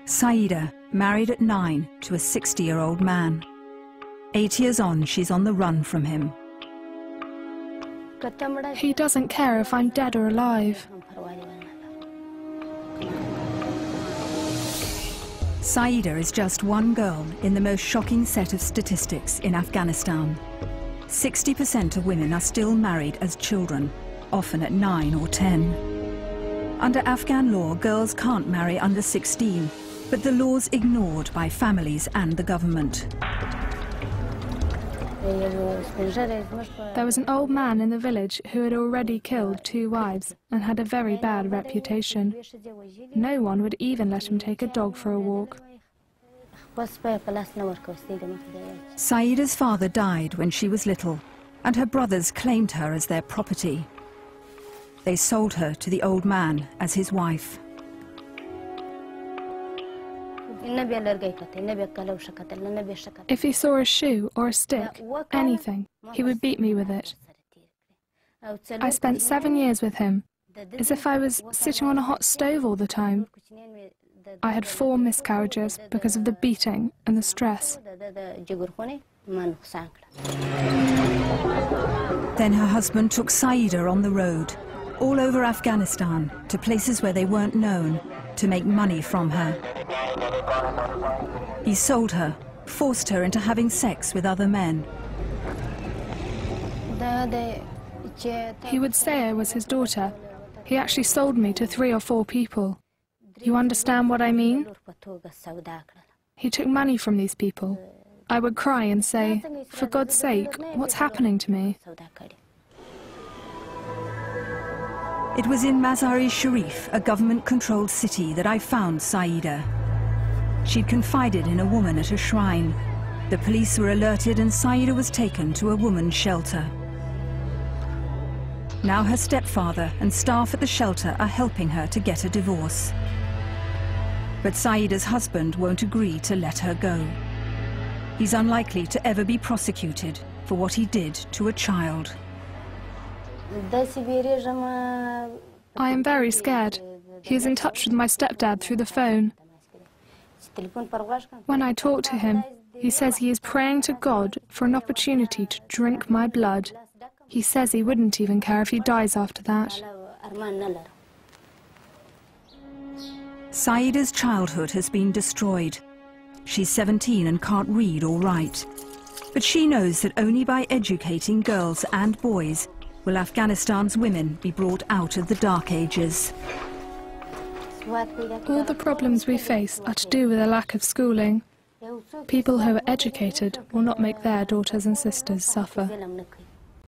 Saida, married at 9 to a 60-year-old man. 8 years on, she's on the run from him. He doesn't care if I'm dead or alive. Saida is just one girl in the most shocking set of statistics in Afghanistan. 60% of women are still married as children, often at 9 or 10. Under Afghan law, girls can't marry under 16, but the law's ignored by families and the government. There was an old man in the village who had already killed 2 wives and had a very bad reputation. No one would even let him take a dog for a walk. Saida's father died when she was little, and her brothers claimed her as their property. They sold her to the old man as his wife. If he saw a shoe or a stick, anything, he would beat me with it. I spent 7 years with him, as if I was sitting on a hot stove all the time. I had 4 miscarriages because of the beating and the stress. Then her husband took Saida on the road, all over Afghanistan, to places where they weren't known, to make money from her. He sold her, forced her into having sex with other men. He would say I was his daughter. He actually sold me to 3 or 4 people. You understand what I mean? He took money from these people. I would cry and say, "For God's sake, what's happening to me?" It was in Mazar-e-Sharif, a government-controlled city, that I found Saida. She'd confided in a woman at a shrine. The police were alerted and Saida was taken to a woman's shelter. Now her stepfather and staff at the shelter are helping her to get a divorce. But Saida's husband won't agree to let her go. He's unlikely to ever be prosecuted for what he did to a child. I am very scared. He is in touch with my stepdad through the phone. When I talk to him, he says he is praying to God for an opportunity to drink my blood. He says he wouldn't even care if he dies after that. Saida's childhood has been destroyed. She's 17 and can't read or write. But she knows that only by educating girls and boys will Afghanistan's women be brought out of the dark ages. All the problems we face are to do with a lack of schooling. People who are educated will not make their daughters and sisters suffer.